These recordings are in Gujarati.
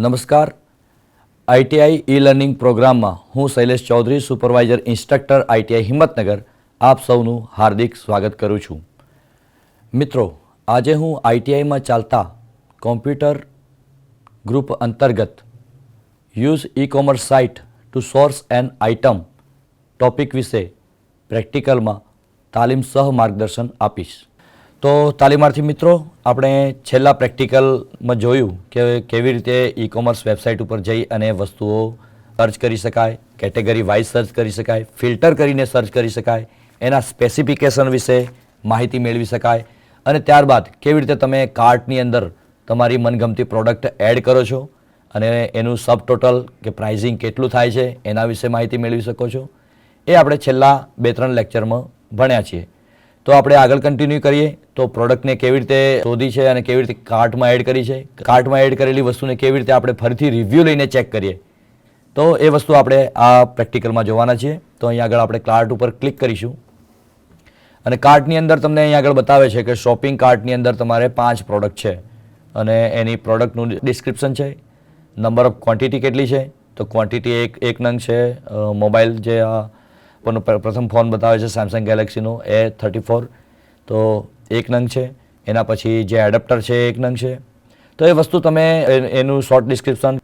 નમસ્કાર. આઈટીઆઈ ઈ લર્નિંગ પ્રોગ્રામમાં હું Shailesh Chaudhary, supervisor instructor ITI Himmatnagar, આપ સૌનું હાર્દિક સ્વાગત કરું છું. મિત્રો, આજે હું આઈટીઆઈમાં ચાલતા કોમ્પ્યુટર ગ્રુપ અંતર્ગત use e commerce site to source an item topic વિશે પ્રેક્ટિકલમાં તાલીમ સહ માર્ગદર્શન આપીશ. તો તાલીમાર્થી મિત્રો, આપણે છેલ્લા પ્રેક્ટિકલમાં જોયું કે કેવી રીતે ઈ કોમર્સ વેબસાઇટ ઉપર જઈ અને વસ્તુઓ સર્ચ કરી શકાય, કેટેગરી વાઇઝ સર્ચ કરી શકાય, ફિલ્ટર કરીને સર્ચ કરી શકાય, એના સ્પેસિફિકેશન વિશે માહિતી મેળવી શકાય અને ત્યારબાદ કેવી રીતે તમે કાર્ટની અંદર તમારી મનગમતી પ્રોડક્ટ એડ કરો છો અને એનું સબ ટોટલ કે પ્રાઇઝિંગ કેટલું થાય છે એના વિશે માહિતી મેળવી શકો છો. એ આપણે છેલ્લા 2-3 લેક્ચરમાં ભણ્યા છીએ. તો આપણે આગળ કન્ટિન્યુ કરીએ. તો પ્રોડક્ટને કેવી રીતે શોધી છે અને કેવી રીતે કાર્ટમાં એડ કરી છે, કાર્ટમાં એડ કરેલી વસ્તુને કેવી રીતે આપણે ફરીથી રિવ્યૂ લઈને ચેક કરીએ, તો એ વસ્તુ આપણે આ પ્રેક્ટિકલમાં જોવાના છીએ. તો અહીં આગળ આપણે કાર્ટ ઉપર ક્લિક કરીશું અને કાર્ટની અંદર તમને અહીં આગળ બતાવે છે કે શોપિંગ કાર્ટની અંદર તમારે 5 પ્રોડક્ટ છે અને એની પ્રોડક્ટનું ડિસ્ક્રિપ્શન છે, નંબર ઓફ ક્વોન્ટિટી કેટલી છે, તો ક્વોન્ટિટી એક નંગ છે. મોબાઈલ જે પ્રથમ ફોન બતાવે છે સેમસંગ ગેલેક્સીનો A34, તો 1 નંગ છે. એના પછી જે એડપ્ટર છે 1 નંગ છે. તો એ વસ્તુ તમે એનું શોર્ટ ડિસ્ક્રિપ્શન,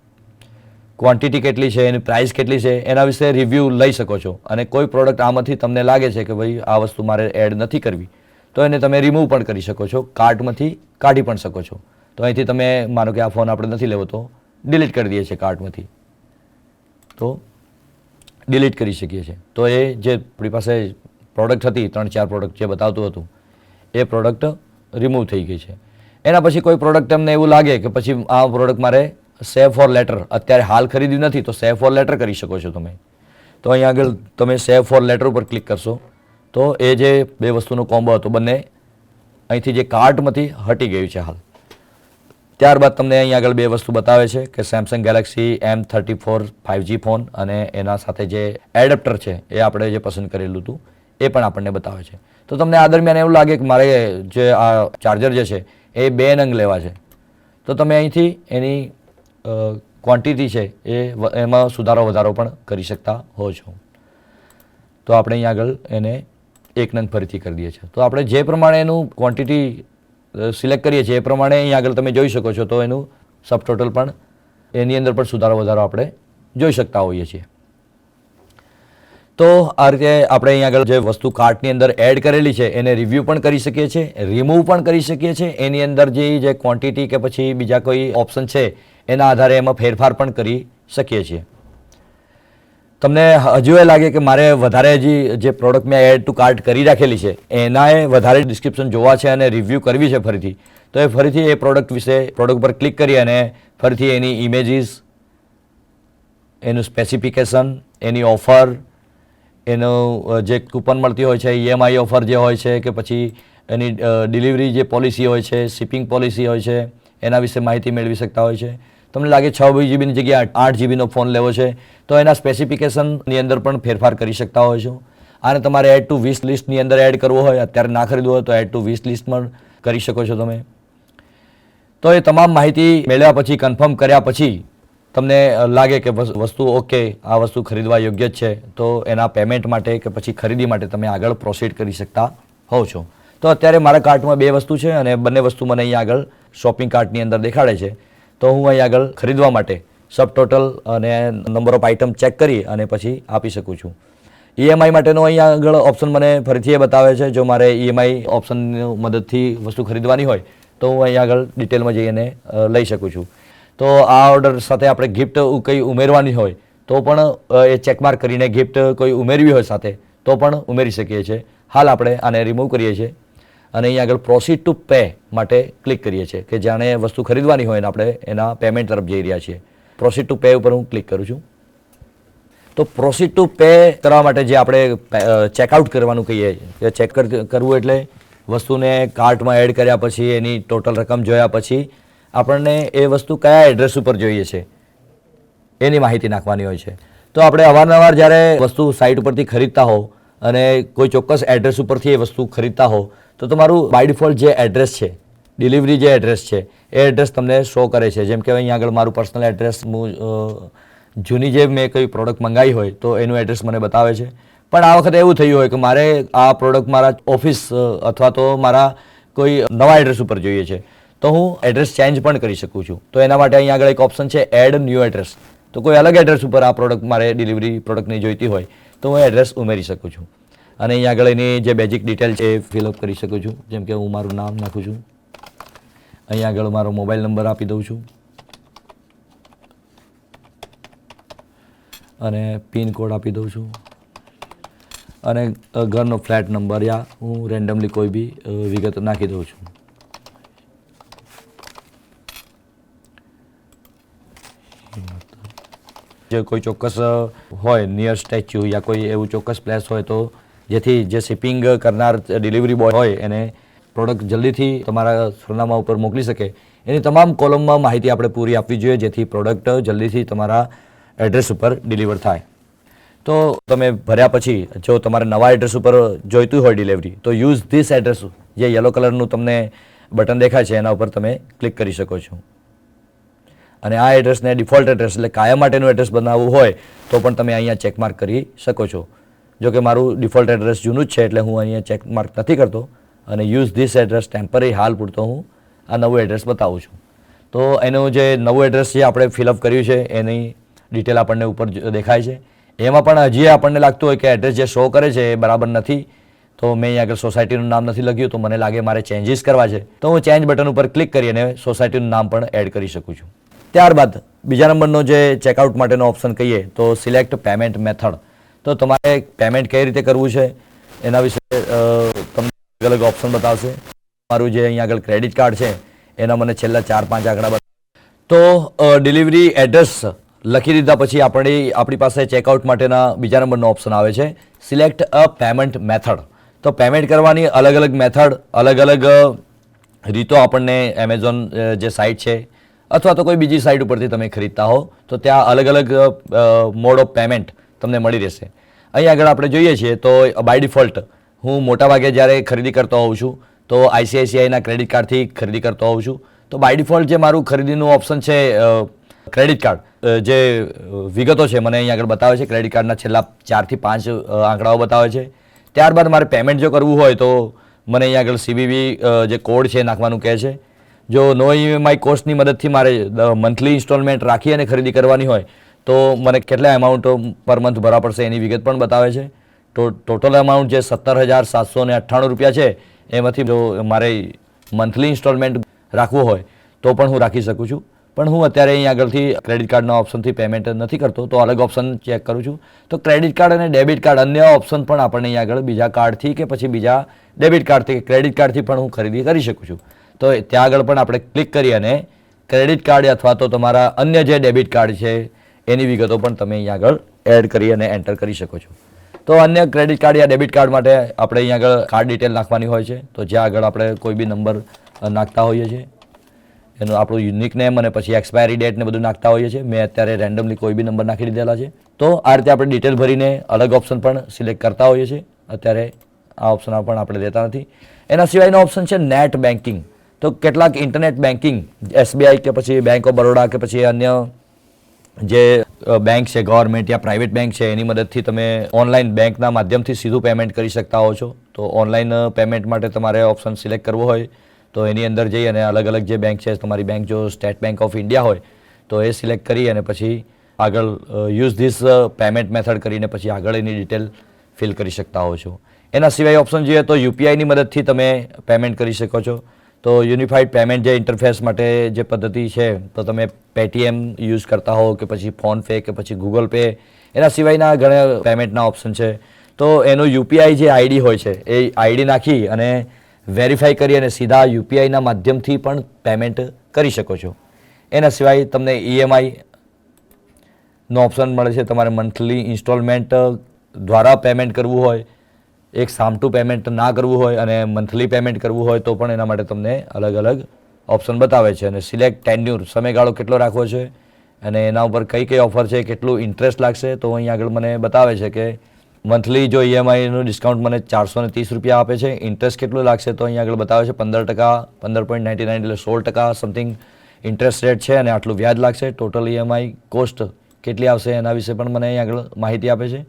ક્વોન્ટિટી કેટલી છે, એની પ્રાઇસ કેટલી છે, એના વિશે રિવ્યૂ લઈ શકો છો. અને કોઈ પ્રોડક્ટ આમાંથી તમને લાગે છે કે ભાઈ આ વસ્તુ મારે એડ નથી કરવી, તો એને તમે રિમૂવ પણ કરી શકો છો, કાર્ટમાંથી કાઢી પણ શકો છો. તો અહીંથી તમે માનો કે આ ફોન આપણે નથી લેવો તો ડિલીટ કરી દઈએ છીએ કાર્ટમાંથી, તો ડિલીટ કરી શકીએ છીએ. તો એ જે આપણી પાસે પ્રોડક્ટ હતી 3-4 પ્રોડક્ટ જે બતાવતું હતું એ પ્રોડક્ટ રિમૂવ થઈ ગઈ છે. એના પછી કોઈ પ્રોડક્ટ તમને એવું લાગે કે પછી આ પ્રોડક્ટ મારે સેવ ફોર લેટર, અત્યારે હાલ ખરીદ્યું નથી તો સેવ ફોર લેટર કરી શકો છો તમે. તો અહીં આગળ તમે સેવ ફોર લેટર ઉપર ક્લિક કરશો તો એ જે 2 વસ્તુનો કોમ્બો હતો બંને અહીંથી જે કાર્ટમાંથી હટી ગયું છે હાલ. ત્યારબાદ તમને અહીં આગળ 2 વસ્તુ બતાવે છે કે Samsung Galaxy M34 5G phone અને એના સાથે જે એડપ્ટર છે એ આપણે જે પસંદ કરેલું હતું એ પણ આપણને બતાવે છે. તો તમને આ દરમિયાન એવું લાગે કે મારે જે આ ચાર્જર જે છે એ 2 નંગ લેવા છે, તો તમે અહીંથી એની ક્વોન્ટિટી છે એમાં સુધારો વધારો પણ કરી શકતા હો છો. તો આપણે અહીં આગળ એને 1 નંગ ફરીથી કરી દઈએ છીએ. તો આપણે જે પ્રમાણે એનું ક્વોન્ટિટી સિલેક્ટ કરીએ છીએ એ પ્રમાણે અહીં આગળ તમે જોઈ શકો છો. તો એનું સબ ટોટલ પણ એની અંદર પણ સુધારો વધારો આપણે જોઈ શકતા હોઈએ છીએ. તો આ રીતે આપણે અહીં આગળ જે વસ્તુ કાર્ટની અંદર એડ કરેલી છે એને રિવ્યૂ પણ કરી શકીએ છીએ, રિમૂવ પણ કરી શકીએ છીએ. એની અંદર જે ક્વોન્ટિટી કે પછી બીજા કોઈ ઓપ્શન છે એના આધારે એમાં ફેરફાર પણ કરી શકીએ છીએ. તમને હજુ એ લાગે કે મારે વધારે હજી જે પ્રોડક્ટ મેં એડ ટુ કાર્ટ કરી રાખેલી છે એનાએ વધારે ડિસ્ક્રિપ્શન જોવા છે અને રિવ્યૂ કરવી છે ફરીથી, તો એ ફરીથી એ પ્રોડક્ટ વિશે પ્રોડક્ટ પર ક્લિક કરી અને ફરીથી એની ઇમેજીસ, એનું સ્પેસિફિકેશન, એની ઓફર, એનું જે કૂપન મળતી હોય છે, EMI ઓફર જે હોય છે કે પછી એની ડિલિવરી જે પોલિસી હોય છે, શિપિંગ પોલિસી હોય છે, એના વિશે માહિતી મેળવી શકતા હોય છે. તમને લાગે 6 જીબીની જગ્યાએ 8 જીબીનો ફોન લેવો છે તો એના સ્પેસિફિકેશનની અંદર પણ ફેરફાર કરી શકતા હોય છો. અને તમારે એડ ટુ વિશ લિસ્ટની અંદર એડ કરવો હોય, અત્યારે ના ખરીદવું હોય તો એડ ટુ વિશ લિસ્ટમાં કરી શકો છો તમે. તો એ તમામ માહિતી મેળવ્યા પછી, કન્ફર્મ કર્યા પછી તમને લાગે કે વસ્તુ ઓકે, આ વસ્તુ ખરીદવા યોગ્ય જ છે, તો એના પેમેન્ટ માટે કે પછી ખરીદી માટે તમે આગળ પ્રોસીડ કરી શકતા હોવ છો. તો અત્યારે મારા કાર્ટમાં 2 વસ્તુ છે અને બંને વસ્તુ મને અહીં આગળ શોપિંગ કાર્ટની અંદર દેખાડે છે. તો હું અહીં આગળ ખરીદવા માટે સબ ટોટલ અને નંબર ઓફ આઇટમ ચેક કરી અને પછી આપી શકું છું. EMI માટેનો અહીં આગળ ઓપ્શન મને ફરીથી એ બતાવે છે. જો મારે EMI ઓપ્શનની મદદથી વસ્તુ ખરીદવાની હોય તો હું અહીં આગળ ડિટેલમાં જઈને લઈ શકું છું. તો આ ઓર્ડર સાથે આપણે ગિફ્ટ કંઈ ઉમેરવાની હોય તો પણ એ ચેકમાર્ક કરીને ગિફ્ટ કોઈ ઉમેરવી હોય સાથે તો પણ ઉમેરી શકીએ છીએ. હાલ આપણે આને રિમૂવ કરીએ છીએ અને અહીં આગળ પ્રોસીડ ટુ પે માટે ક્લિક કરીએ છીએ કે જાણે વસ્તુ ખરીદવાની હોય ને આપણે એના પેમેન્ટ તરફ જઈ રહ્યા છીએ. પ્રોસીડ ટુ પે ઉપર હું ક્લિક કરું છું. તો પ્રોસીડ ટુ પે કરવા માટે જે આપણે ચેકઆઉટ કરવાનું કહીએ કે ચેક કરવું એટલે વસ્તુને કાર્ટમાં એડ કર્યા પછી એની ટોટલ રકમ જોયા પછી આપણને એ વસ્તુ કયા એડ્રેસ ઉપર જોઈએ છે એની માહિતી નાખવાની હોય છે. તો આપણે અવારનવાર જ્યારે વસ્તુ સાઇટ ઉપરથી ખરીદતા હોવ અને કોઈ ચોક્કસ એડ્રેસ ઉપરથી એ વસ્તુ ખરીદતા હો તો તમારું બાય ડિફોલ્ટ જે એડ્રેસ છે, ડિલિવરી જે એડ્રેસ છે એ એડ્રેસ તમને શો કરે છે. જેમ કે અહીંયા આગળ મારું પર્સનલ એડ્રેસ, હું જૂની જે મેં કોઈ પ્રોડક્ટ મંગાવી હોય તો એનું એડ્રેસ મને બતાવે છે. પણ આ વખતે એવું થયું હોય કે મારે આ પ્રોડક્ટ મારા ઓફિસ અથવા તો મારા કોઈ નવા એડ્રેસ ઉપર જોઈએ છે, તો હું એડ્રેસ ચેન્જ પણ કરી શકું છું. તો એના માટે અહીંયા આગળ એક ઓપ્શન છે એડ ન્યૂ એડ્રેસ. તો કોઈ અલગ એડ્રેસ ઉપર આ પ્રોડક્ટ મારે ડિલિવરી પ્રોડક્ટની જોઈતી હોય તો હું એડ્રેસ ઉમેરી શકું છું. અને અહીંયા આગળ એની જે બેઝિક ડિટેલ છે એ ફિલઅપ કરી શકું છું. જેમ કે હું મારું નામ નાખું છું, અહીંયા આગળ મારો મોબાઈલ નંબર આપી દઉં છું અને પિન કોડ આપી દઉં છું અને ઘરનો ફ્લેટ નંબર યા હું રેન્ડમલી કોઈ બી વિગત નાખી દઉં છું. જે કોઈ ચોક્કસ હોય નિયર સ્ટેચ્યુ યા કોઈ એવું ચોક્કસ પ્લેસ હોય તો જેથી જે શિપિંગ કરનાર ડિલિવરી બોય હોય એને પ્રોડક્ટ જલ્દીથી તમારા સરનામા ઉપર મોકલી શકે એની તમામ કોલમમાં માહિતી આપણે પૂરી આપવી જોઈએ, જેથી પ્રોડક્ટ જલ્દીથી તમારા એડ્રેસ ઉપર ડિલિવર થાય. તો તમે ભર્યા પછી જો તમારે નવા એડ્રેસ ઉપર જોઈતું હોય ડિલિવરી તો યુઝ ધીસ એડ્રેસ, જે યલો કલરનું તમને બટન દેખાય છે એના ઉપર તમે ક્લિક કરી શકો છો. અને આ એડ્રેસને ડિફોલ્ટ એડ્રેસ એટલે કાયમ માટેનું એડ્રેસ બનાવવું હોય તો પણ તમે અહીંયા ચેકમાર્ક કરી શકો છો. જો કે મારું ડિફોલ્ટ એડ્રેસ જૂનું જ છે એટલે હું અહીંયા ચેકમાર્ક નથી કરતો અને યુઝ ધીસ એડ્રેસ ટેમ્પરરી હાલ પૂરતો હું આ નવું એડ્રેસ બતાવું છું. તો એનું જે નવું એડ્રેસ જે આપણે ફિલઅપ કર્યું છે એની ડિટેલ આપણને ઉપર દેખાય છે. એમાં પણ હજી આપણને લાગતું હોય કે એડ્રેસ જે શો કરે છે એ બરાબર નથી, તો મેં અહીંયા આગળ સોસાયટીનું નામ નથી લખ્યું, તો મને લાગે મારે ચેન્જીસ કરવા છે તો હું ચેન્જ બટન ઉપર ક્લિક કરી અને સોસાયટીનું નામ પણ એડ કરી શકું છું. ત્યારબાદ બીજા નંબરનો જે ચેકઆઉટ માટેનો ઓપ્શન કહીએ તો સિલેક્ટ પેમેન્ટ મેથડ. તો તમારે પેમેન્ટ કઈ રીતે કરવું છે એના વિશે તમને અલગ અલગ ઓપ્શન બતાવશે. મારું જે અહીંયા આગળ ક્રેડિટ કાર્ડ છે એના મને છેલ્લા 4-5 આંકડા બતાવે. તો ડિલિવરી એડ્રેસ લખી દીધા પછી આપણી પાસે ચેકઆઉટ માટેના બીજા નંબરનો ઓપ્શન આવે છે સિલેક્ટ અ પેમેન્ટ મેથડ. તો પેમેન્ટ કરવાની અલગ અલગ મેથડ, અલગ અલગ રીતો આપણને એમેઝોન જે સાઇટ છે અથવા તો કોઈ બીજી સાઇટ ઉપરથી તમે ખરીદતા હો તો ત્યાં અલગ અલગ મોડ ઓફ પેમેન્ટ તમને મળી રહેશે. અહીં આગળ આપણે જોઈએ છીએ તો બાય ડિફોલ્ટ હું મોટાભાગે જ્યારે ખરીદી કરતો હોઉં છું તો ICICIના ક્રેડિટ કાર્ડથી ખરીદી કરતો હોઉં છું. તો બાય ડિફોલ્ટ જે મારું ખરીદીનું ઓપ્શન છે ક્રેડિટ કાર્ડ, જે વિગતો છે મને અહીં આગળ બતાવે છે. ક્રેડિટ કાર્ડના છેલ્લા 4 થી 5 આંકડાઓ બતાવે છે. ત્યારબાદ મારે પેમેન્ટ જો કરવું હોય તો મને અહીં આગળ CVV જે કોડ છે નાખવાનું કહે છે. જો નો EMI કોસ્ટની મદદથી મારે મંથલી ઇન્સ્ટોલમેન્ટ રાખી અને ખરીદી કરવાની હોય તો મને કેટલા એમાઉન્ટ પર મંથ ભરવા પડશે એની વિગત પણ બતાવે છે. ટોટલ એમાઉન્ટ જે 17,798 રૂપિયા છે એમાંથી જો મારે મંથલી ઇન્સ્ટોલમેન્ટ રાખવું હોય તો પણ હું રાખી શકું છું. પણ હું અત્યારે અહીં આગળથી ક્રેડિટ કાર્ડના ઓપ્શનથી પેમેન્ટ નથી કરતો, તો અલગ ઓપ્શન ચેક કરું છું. તો ક્રેડિટ કાર્ડ અને ડેબિટ કાર્ડ અન્ય ઓપ્શન પણ આપણને અહીં આગળ બીજા કાર્ડથી કે પછી બીજા ડેબિટ કાર્ડથી કે ક્રેડિટ કાર્ડથી પણ હું ખરીદી કરી શકું છું. તો ત્યાં આગળ પણ આપણે ક્લિક કરી અને ક્રેડિટ કાર્ડ અથવા તો તમારા અન્ય જે ડેબિટ કાર્ડ છે એની વિગતો પણ તમે અહીં આગળ એડ કરી અને એન્ટર કરી શકો છો. તો અન્ય ક્રેડિટ કાર્ડ યા ડેબિટ કાર્ડ માટે આપણે અહીં આગળ કાર્ડ ડિટેલ નાખવાની હોય છે. તો જ્યાં આગળ આપણે કોઈ બી નંબર નાખતા હોઈએ છીએ એનું આપણું યુનિક નેમ અને પછી એક્સપાયરી ડેટ ને બધું નાખતા હોઈએ છીએ. મેં અત્યારે રેન્ડમલી કોઈ બી નંબર નાખી દીધેલા છે. તો આ રીતે આપણે ડિટેલ ભરીને અલગ ઓપ્શન પણ સિલેક્ટ કરતા હોઈએ છીએ. અત્યારે આ ઓપ્શન પણ આપણે દેતા નથી. એના સિવાયનો ઓપ્શન છે નેટ બેન્કિંગ. તો કેટલાક ઇન્ટરનેટ બેન્કિંગ SBI કે પછી બેંક ઓફ બરોડા કે પછી અન્ય જે બેંક છે ગવર્મેન્ટ યા પ્રાઇવેટ બેંક છે એની મદદથી તમે ઓનલાઈન બેંકના માધ્યમથી સીધું પેમેન્ટ કરી શકતા હો છો. તો ઓનલાઈન પેમેન્ટ માટે તમારે ઓપ્શન સિલેક્ટ કરવો હોય તો એની અંદર જઈ અને અલગ અલગ જે બેંક છે, તમારી બેંક જો સ્ટેટ બેંક ઓફ ઇન્ડિયા હોય તો એ સિલેક્ટ કરી અને પછી આગળ યુઝ ધીસ પેમેન્ટ મેથડ કરીને પછી આગળ એની ડિટેલ ફિલ કરી શકતા હો છો. એના સિવાય ઓપ્શન જોઈએ તો UPIની મદદથી તમે પેમેન્ટ કરી શકો છો. તો યુનિફાઈડ પેમેન્ટ જે ઇન્ટરફેસ માટે જે પદ્ધતિ છે તો તમે પેટીએમ યુઝ કરતા હો કે પછી ફોનપે કે પછી ગૂગલ પે, એના સિવાયના ઘણા પેમેન્ટના ઓપ્શન છે. તો એનું UPI જે ID હોય છે એ ID નાખી અને વેરીફાઈ કરી અને સીધા UPIના માધ્યમથી પણ પેમેન્ટ કરી શકો છો. એના સિવાય તમને EMI નો ઓપ્શન મળે છે. તમારે મંથલી ઇન્સ્ટોલમેન્ટ દ્વારા પેમેન્ટ કરવું હોય, એક સામટું પેમેન્ટ ના કરવું હોય અને મંથલી પેમેન્ટ કરવું હોય તો પણ એના માટે તમને અલગ અલગ ઓપ્શન બતાવે છે. અને સિલેક્ટ ટેન્યુર, સમયગાળો કેટલો રાખવો છે અને એના ઉપર કઈ કઈ ઓફર છે, કેટલું ઇન્ટરેસ્ટ લાગશે તો અહીં આગળ મને બતાવે છે કે મંથલી જો ઈએમઆઈનું ડિસ્કાઉન્ટ મને 430 રૂપિયા આપે છે. ઇન્ટરેસ્ટ કેટલું લાગશે તો અહીંયા આગળ બતાવે છે 15%, 15.99 એટલે 16% સમથિંગ ઇન્ટરેસ્ટ રેટ છે અને આટલું વ્યાજ લાગશે. ટોટલ ઈએમઆઈ કોસ્ટ કેટલી આવશે એના વિશે પણ મને અહીંયા આગળ માહિતી આપે છે.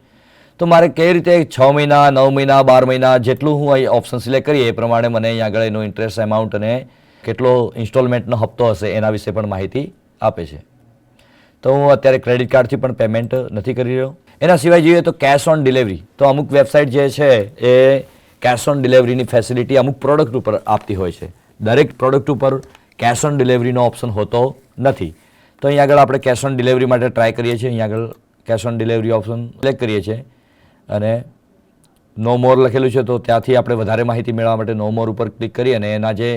તો મારે કઈ રીતે 6 મહિના, 9 મહિના, 12 મહિના જેટલું હું અહીં ઓપ્શન સિલેક્ટ કરીએ એ પ્રમાણે મને અહીંયા આગળ એનો ઇન્ટરેસ્ટ અમાઉન્ટ અને કેટલો ઇન્સ્ટોલમેન્ટનો હપ્તો હશે એના વિશે પણ માહિતી આપે છે. તો હું અત્યારે ક્રેડિટ કાર્ડથી પણ પેમેન્ટ નથી કરી રહ્યો. એના સિવાય જોઈએ તો કેશ ઓન ડિલિવરી. તો અમુક વેબસાઇટ જે છે એ કેશ ઓન ડિલિવરીની ફેસિલિટી અમુક પ્રોડક્ટ ઉપર આપતી હોય છે. દરેક પ્રોડક્ટ ઉપર કેશ ઓન ડિલિવરીનો ઓપ્શન હોતો નથી. તો અહીં આગળ આપણે કેશ ઓન ડિલિવરી માટે ટ્રાય કરીએ છીએ. અહીં આગળ cash on delivery option select કરીએ છીએ અને નો મોર લખેલું છે તો ત્યાંથી આપણે વધારે માહિતી મેળવવા માટે નો મોર ઉપર ક્લિક કરી અને એના જે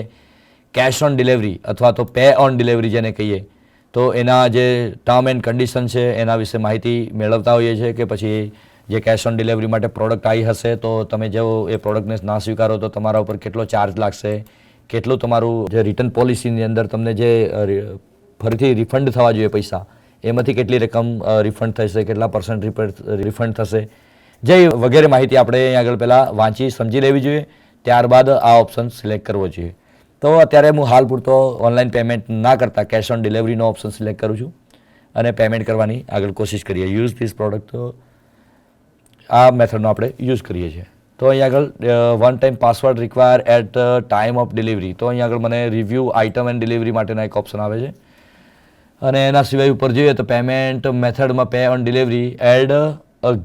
કેશ ઓન ડિલિવરી અથવા તો પે ઓન ડિલિવરી જેને કહીએ તો એના જે ટર્મ એન્ડ કન્ડિશન છે એના વિશે માહિતી મેળવતા હોઈએ છીએ કે પછી જે કેશ ઓન ડિલિવરી માટે પ્રોડક્ટ આવી હશે તો તમે જો એ પ્રોડક્ટને ના સ્વીકારો તો તમારા ઉપર કેટલો ચાર્જ લાગશે, કેટલું તમારું જે રિટર્ન પોલિસીની અંદર તમને જે ફરીથી રિફંડ થવા જોઈએ પૈસા એમાંથી કેટલી રકમ રિફંડ થશે, કેટલા % રિફંડ થશે, જે વગેરે માહિતી આપણે અહીં આગળ પહેલાં વાંચી સમજી લેવી જોઈએ. ત્યારબાદ આ ઓપ્શન સિલેક્ટ કરવો જોઈએ. તો અત્યારે હું હાલ પૂરતો ઓનલાઈન પેમેન્ટ ના કરતા કેશ ઓન ડિલિવરીનો ઓપ્શન સિલેક્ટ કરું છું અને પેમેન્ટ કરવાની આગળ કોશિશ કરીએ. યુઝ ધીસ પ્રોડક્ટ તો આ મેથડનો આપણે યુઝ કરીએ છીએ. તો અહીં આગળ one time password require at time of delivery. તો અહીં આગળ મને રિવ્યૂ આઇટમ એન્ડ ડિલિવરી માટેના એક ઓપ્શન આવે છે અને એના સિવાય ઉપર જોઈએ તો પેમેન્ટ મેથડમાં pay on delivery add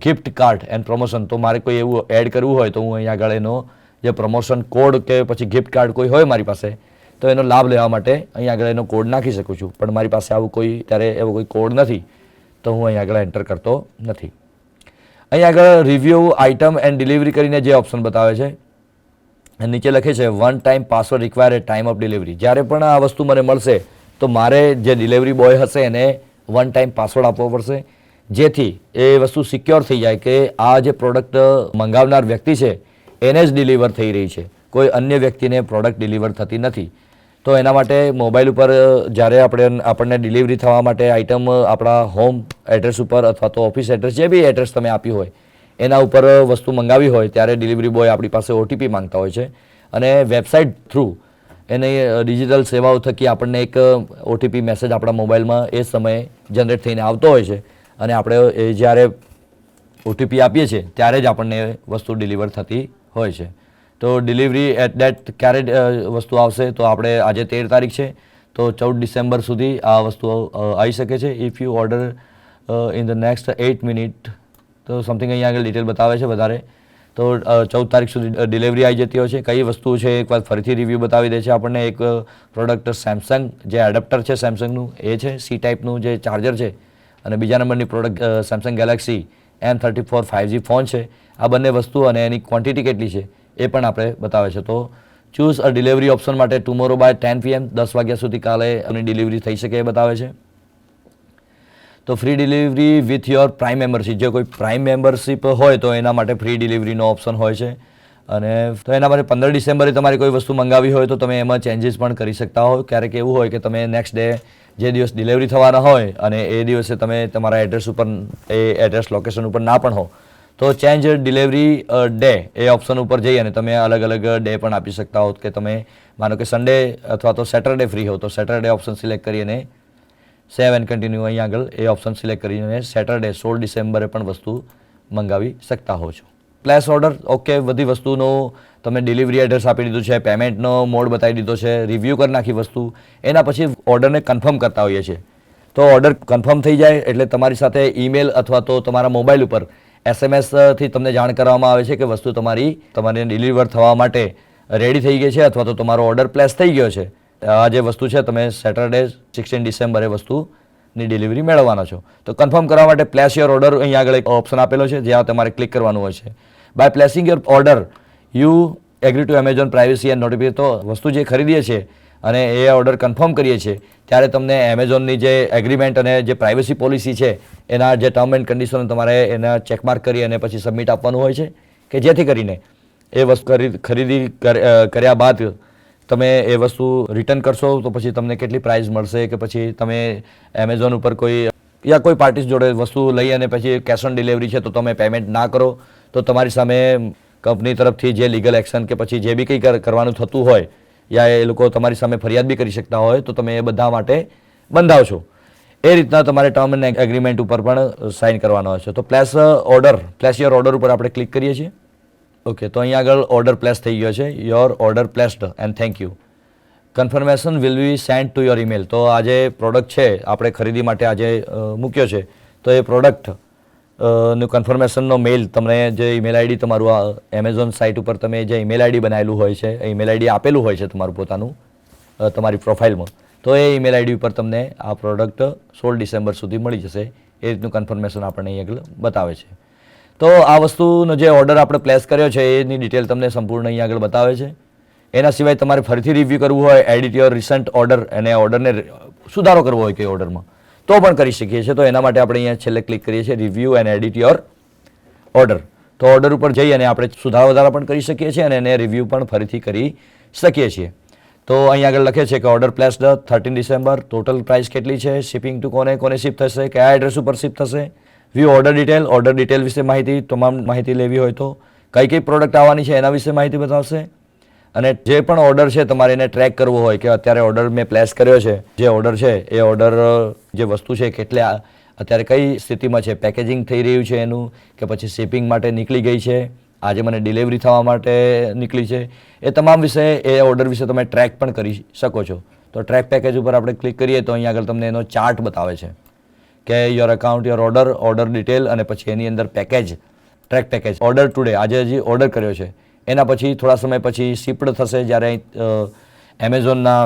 gift card and promotion. તો મારે કોઈ એવું એડ કરવું હોય તો હું અહીં આગળ એનો જે પ્રમોશન કોડ કે પછી ગિફ્ટ કાર્ડ કોઈ હોય મારી પાસે તો એનો લાભ લેવા માટે અહીં આગળ એનો કોડ નાખી શકું છું. પણ મારી પાસે આવું કોઈ ત્યારે એવો કોઈ કોડ નથી તો હું અહીં આગળ એન્ટર કરતો નથી. અહીં આગળ રિવ્યૂ આઇટમ એન્ડ ડિલિવરી કરીને જે ઓપ્શન બતાવે છે નીચે લખે છે one time password require at time of delivery. જ્યારે પણ આ વસ્તુ મને મળશે તો મારે જે ડિલિવરી બોય હશે એને વન ટાઈમ પાસવર્ડ આપવો પડશે જેથી એ વસ્તુ સિક્યોર થઈ જાય કે આ જે પ્રોડક્ટ મંગાવનાર વ્યક્તિ છે એને જ ડિલિવર થઈ રહી છે, કોઈ અન્ય વ્યક્તિને પ્રોડક્ટ ડિલિવર થતી નથી. તો એના માટે મોબાઈલ ઉપર જ્યારે આપણને ડિલિવરી થવા માટે આઇટમ આપણા હોમ એડ્રેસ ઉપર અથવા તો ઓફિસ એડ્રેસ જે બી એડ્રેસ તમે આપ્યું હોય એના ઉપર વસ્તુ મંગાવી હોય ત્યારે ડિલિવરી બોય આપણી પાસે OTP માંગતા હોય છે અને વેબસાઇટ થ્રુ એની ડિજિટલ સેવાઓ થકી આપણને એક OTP મેસેજ આપણા મોબાઈલમાં એ સમયે જનરેટ થઈને આવતો હોય છે અને આપણે એ જ્યારે OTP આપીએ છીએ ત્યારે જ આપણને વસ્તુ ડિલિવર થતી હોય છે. તો ડિલિવરી એટ ડેટ ક્યારે વસ્તુ આવશે તો આપણે આજે 13 તારીખ છે તો 14 ડિસેમ્બર સુધી આ વસ્તુ આવી શકે છે. If you order in the next 8 minute તો સમથિંગ અહીંયા આગળ ડિટેલ બતાવે છે વધારે. તો 14 તારીખ સુધી ડિલિવરી આવી જતી હોય છે. કઈ વસ્તુ છે એક વાર ફરીથી રિવ્યૂ બતાવી દે છે આપણને. એક પ્રોડક્ટ સેમસંગ જે એડપ્ટર છે સેમસંગનું એ છે C ટાઈપનું જે ચાર્જર છે અને બીજા નંબરની product Samsung Galaxy M34 5G phone છે. આ બંને વસ્તુ અને એની ક્વોન્ટિટી કેટલી છે એ પણ આપણે બતાવે છે. તો ચૂઝ અ ડિલિવરી ઓપ્શન માટે ટુમોરો બાય 10 PM 10 વાગ્યા સુધી કાલે એની ડિલિવરી થઈ શકે એ બતાવે છે. તો free delivery with your prime membership. જે કોઈ પ્રાઇમ મેમ્બરશીપ હોય તો એના માટે ફ્રી ડિલિવરીનો ઓપ્શન હોય છે અને તો એના માટે 15 ડિસેમ્બરે તમારે કોઈ વસ્તુ મંગાવી હોય તો તમે એમાં ચેન્જીસ પણ કરી શકતા હો. ક્યારેક એવું હોય કે તમે નેક્સ્ટ ડે જે દિવસ ડિલિવરી થવાના હોય અને એ દિવસે તમે તમારા એડ્રેસ ઉપર એ એડ્રેસ લોકેશન ઉપર ના પણ હો તો ચેન્જ ડિલિવરી ડે એ ઓપ્શન ઉપર જઈ અને તમે અલગ અલગ ડે પણ આપી શકતા હો કે તમે માનો કે સન્ડે અથવા તો સેટરડે ફ્રી હો તો સેટરડે ઓપ્શન સિલેક્ટ કરી અને સેવ એન્ડ કન્ટિન્યુ અહીં આગળ એ ઓપ્શન સિલેક્ટ કરીને સેટરડે 16 ડિસેમ્બરે પણ વસ્તુ મંગાવી શકતા હો છો. પ્લેસ ઓર્ડર ઓકે, બધી વસ્તુનું તમે ડિલિવરી એડ્રેસ આપી દીધું છે, પેમેન્ટનો મોડ બતાવી દીધો છે, રિવ્યૂ કરી નાખી વસ્તુ. એના પછી ઓર્ડરને કન્ફર્મ કરતા હોઈએ છીએ. તો ઓર્ડર કન્ફર્મ થઈ જાય એટલે તમારી સાથે ઈમેલ અથવા તો તમારા મોબાઈલ ઉપર SMS થી તમને જાણ કરવામાં આવે છે કે વસ્તુ તમારી ડિલિવર થવા માટે રેડી થઈ ગઈ છે અથવા તો તમારો ઓર્ડર પ્લેસ થઈ ગયો છે. આ જે વસ્તુ છે તમે સેટરડે 16 ડિસેમ્બરે વસ્તુની ડિલિવરી મેળવવાના છો. તો કન્ફર્મ કરવા માટે પ્લેસ યોર ઓર્ડર અહીં આગળ એક ઓપ્શન આપેલો છે જ્યાં તમારે ક્લિક કરવાનું હોય છે. By placing your order you agree to Amazon privacy and notification. તો વસ્તુ જે ખરીદીએ છીએ અને એ ઓર્ડર કન્ફર્મ કરીએ છીએ ત્યારે તમને એમેઝોનની જે એગ્રીમેન્ટ અને જે પ્રાઇવસી પોલિસી છે એના જે ટર્મ એન્ડ કન્ડિશન તમારે એના ચેકમાર્ક કરી અને પછી સબમિટ આપવાનું હોય છે કે જેથી કરીને એ વસ્તુ ખરીદી કર્યા બાદ તમે એ વસ્તુ રિટર્ન કરશો તો પછી તમને કેટલી પ્રાઇસ મળશે કે પછી તમે એમેઝોન ઉપર કોઈ પાર્ટીસ જોડે વસ્તુ લઈ અને પછી કેશ ઓન ડિલિવરી છે તો તમે પેમેન્ટ ના કરો તો તમારી સામે કંપની તરફથી જે લીગલ એક્શન કે પછી જે બી કંઈ કરવાનું થતું હોય યા એ લોકો તમારી સામે ફરિયાદ બી કરી શકતા હોય તો તમે એ બધા માટે બંધાવ છો. એ રીતના તમારે ટર્મ એન્ડ એગ્રીમેન્ટ ઉપર પણ સાઇન કરવાનો હોય છે. તો પ્લેસ યોર ઓર્ડર ઉપર આપણે ક્લિક કરીએ છીએ. ઓકે, તો અહીંયા આગળ ઓર્ડર પ્લેસ થઈ ગયો છે. Your order placed and thank you. Confirmation will be send to your email. તો આ જે પ્રોડક્ટ છે આપણે ખરીદી માટે આજે મૂક્યો છે તો એ પ્રોડક્ટ નું કન્ફર્મેશનનો મેલ તમને જે ઈમેલ આઈડી તમારું એમેઝોન સાઇટ ઉપર તમે જે ઈમેલ આઈડી બનાવેલું હોય છે એ ઈમેલ આઈડી આપેલું હોય છે તમારું પોતાનું તમારી પ્રોફાઇલમાં, તો એ ઈમેલ આઈડી ઉપર તમને આ પ્રોડક્ટ 16 ડિસેમ્બર સુધી મળી જશે. એ રીતનું કન્ફર્મેશન આપણને અહીં આગળ બતાવે છે. તો આ વસ્તુનો જે ઓર્ડર આપણે પ્લેસ કર્યો છે એની ડિટેલ તમને સંપૂર્ણ અહીં આગળ બતાવે છે. એના સિવાય તમારે ફરીથી રિવ્યૂ કરવું હોય, એડિટ યોર રિસન્ટ ઓર્ડર અને ઓર્ડરને સુધારો કરવો હોય કે ઓર્ડરમાં તો પણ કરી શકીએ છીએ. તો એના માટે આપણે અહીંયા છેલ્લે ક્લિક કરીએ છીએ review and edit your order. તો ઓર્ડર ઉપર જઈ અને આપણે સુધારો વધારા પણ કરી શકીએ છીએ અને એને રિવ્યૂ પણ ફરીથી કરી શકીએ છીએ. તો અહીં આગળ લખે છે કે order placed 13 December, total price કેટલી છે, શિપિંગ ટુ કોને શિપ થશે, કયા એડ્રેસ ઉપર શિપ થશે, વ્યૂ ઓર્ડર ડિટેલ વિશે માહિતી, તમામ માહિતી લેવી હોય તો કઈ પ્રોડક્ટ આવવાની છે એના વિશે માહિતી બતાવશે. અને જે પણ ઓર્ડર છે તમારે એને ટ્રેક કરવો હોય કે અત્યારે ઓર્ડર મેં પ્લેસ કર્યો છે, જે ઓર્ડર છે એ ઓર્ડર જે વસ્તુ છે કેટલે અત્યારે કઈ સ્થિતિમાં છે, પેકેજિંગ થઈ રહ્યું છે એનું કે પછી શિપિંગ માટે નીકળી ગઈ છે, આજે મને ડિલિવરી થવા માટે નીકળી છે, એ તમામ વિશે એ ઓર્ડર વિશે તમે ટ્રેક પણ કરી શકો છો. તો ટ્રેક પેકેજ ઉપર આપણે ક્લિક કરીએ તો અહીંયા આગળ તમને એનો ચાર્ટ બતાવે છે કે your account, your order detail અને પછી એની અંદર package, track package, order today, આજે હજી ઓર્ડર કર્યો છે એના પછી થોડા સમય પછી શિપ્ડ થશે જ્યારે એમેઝોનના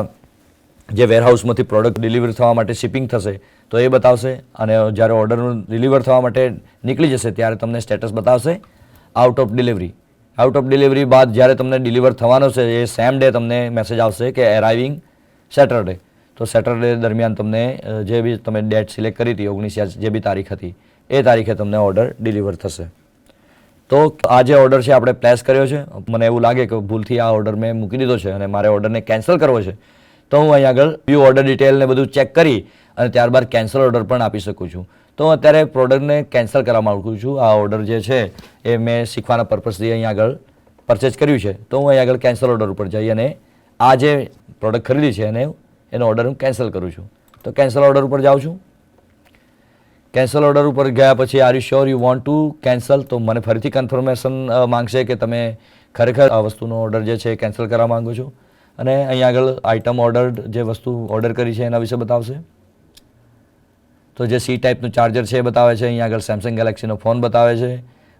જે વેરહાઉસમાંથી પ્રોડક્ટ ડિલિવર થવા માટે શિપિંગ થશે તો એ બતાવશે. અને જ્યારે ઓર્ડરનું ડિલિવર થવા માટે નીકળી જશે ત્યારે તમને સ્ટેટસ બતાવશે out of delivery. Out of delivery બાદ જ્યારે તમને ડિલિવર થવાનો છે એ સેમ ડે તમને મેસેજ આવશે કે એરાઇવિંગ સેટરડે. તો સેટરડે દરમિયાન તમને જે બી તમે ડેટ સિલેક્ટ કરી હતી 19 જે બી તારીખ હતી એ તારીખે તમને ઓર્ડર ડિલિવર થશે. તો આ જે ઓર્ડર છે આપણે પ્લેસ કર્યો છે, મને એવું લાગે કે ભૂલથી આ ઓર્ડર મેં મૂકી દીધો છે અને મારે ઓર્ડરને કેન્સલ કરવો છે તો હું અહીં આગળ વ્યૂ ઓર્ડર ડિટેલને બધું ચેક કરી અને ત્યારબાદ કેન્સલ ઓર્ડર પણ આપી શકું છું. તો હું અત્યારે પ્રોડક્ટને કેન્સલ કરવા માગું છું. આ ઓર્ડર જે છે એ મેં શીખવાના પર્પઝથી અહીં આગળ પરચેઝ કર્યું છે તો હું અહીં આગળ કેન્સલ ઓર્ડર ઉપર જઈ અને આ જે પ્રોડક્ટ ખરીદી છે એનો ઓર્ડર હું કેન્સલ કરું છું. તો કેન્સલ ઓર્ડર ઉપર જાઉં છું. કેન્સલ ઓર્ડર ઉપર ગયા પછી are you sure you want to cancel, તો મને ફરીથી કન્ફર્મેશન માંગશે કે તમે ખરેખર આ વસ્તુનો ઓર્ડર જે છે એ કેન્સલ કરવા માંગો છો. અને અહીં આગળ આઇટમ ઓર્ડર, જે વસ્તુ ઓર્ડર કરી છે એના વિશે બતાવશે. તો જે સી ટાઈપનું ચાર્જર છે એ બતાવે છે, અહીં આગળ સેમસંગ ગેલેક્સીનો ફોન બતાવે છે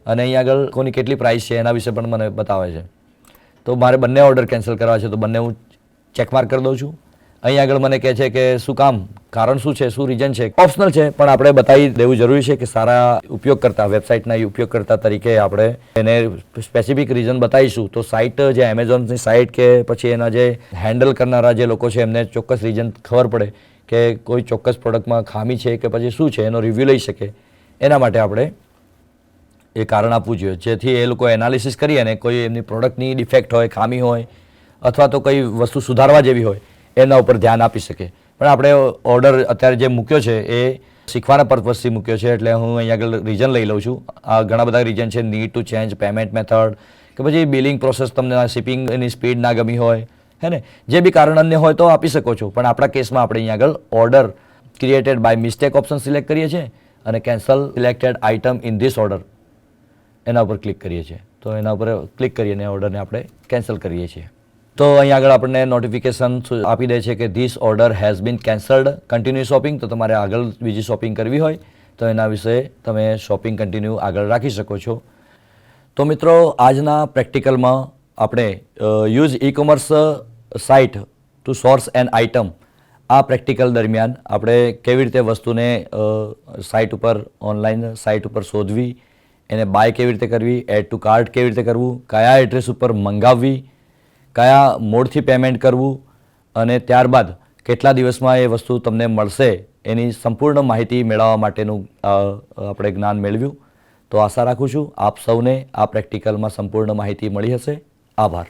અને અહીં આગળ કોની કેટલી પ્રાઇસ છે એના વિશે પણ મને બતાવે છે. તો મારે બંને ઓર્ડર કેન્સલ કરવા છે તો બંને હું ચેકમાર્ક કરી દઉં છું. અહીં આગળ મને કહે છે કે શું કામ, કારણ શું છે, શું રીઝન છે. ઓપ્શનલ છે પણ આપણે બતાવી દેવું જરૂરી છે કે સારા ઉપયોગકર્તા, વેબસાઇટના ઉપયોગકર્તા તરીકે આપણે એને સ્પેસિફિક રીઝન બતાવીશું તો સાઇટ, જે એમેઝોનની સાઇટ કે પછી એના જે હેન્ડલ કરનારા જે લોકો છે એમને ચોક્કસ રીઝન ખબર પડે કે કોઈ ચોક્કસ પ્રોડક્ટમાં ખામી છે કે પછી શું છે એનો રિવ્યૂ લઈ શકે. એના માટે આપણે એ કારણ આપવું જોઈએ જેથી એ લોકો એનાલિસિસ કરી અને કોઈ એમની પ્રોડક્ટની ડિફેક્ટ હોય, ખામી હોય અથવા તો કઈ વસ્તુ સુધારવા જેવી હોય એના ઉપર ધ્યાન આપી શકે. પણ આપણે ઓર્ડર અત્યારે જે મૂક્યો છે એ શીખવાના પર્પઝથી મૂક્યો છે એટલે હું અહીં આગળ રીઝન લઈ લઉં છું. આ ઘણા બધા રીઝન છે, need to change payment method કે પછી બિલિંગ પ્રોસેસ, તમને શિપિંગની સ્પીડ ના ગમી હોય, હે ને, જે બી કારણ અન્ય હોય તો આપી શકો છો. પણ આપણા કેસમાં આપણે અહીં આગળ order created by mistake option select કરીએ છીએ અને cancel selected item in this order એના ઉપર ક્લિક કરીએ છીએ. તો એના ઉપર ક્લિક કરીને ઓર્ડરને આપણે કેન્સલ કરીએ છીએ. તો અહીં આગળ આપણને નોટિફિકેશન આપી દે છે કે this order has been cancelled, continue shopping. તો તમારે આગળ બીજી શોપિંગ કરવી હોય તો એના વિશે તમે શોપિંગ કન્ટિન્યુ આગળ રાખી શકો છો. તો મિત્રો, આજના પ્રેક્ટિકલમાં આપણે use e commerce site to source an item, આ પ્રેક્ટિકલ દરમિયાન આપણે કેવી રીતે વસ્તુને સાઇટ ઉપર, ઓનલાઈન સાઇટ ઉપર શોધવી, એને બાય કેવી રીતે કરવી, એડ ટુ કાર્ટ કેવી રીતે કરવું, કયા એડ્રેસ ઉપર મંગાવવી, કયા મોડથી પેમેન્ટ કરવું અને ત્યારબાદ કેટલા દિવસમાં એ વસ્તુ તમને મળશે એની સંપૂર્ણ માહિતી મેળવવા માટેનું આપણે જ્ઞાન મેળવ્યું. તો આશા રાખું છું આપ સૌને આ પ્રેક્ટિકલમાં સંપૂર્ણ માહિતી મળી હશે. આભાર.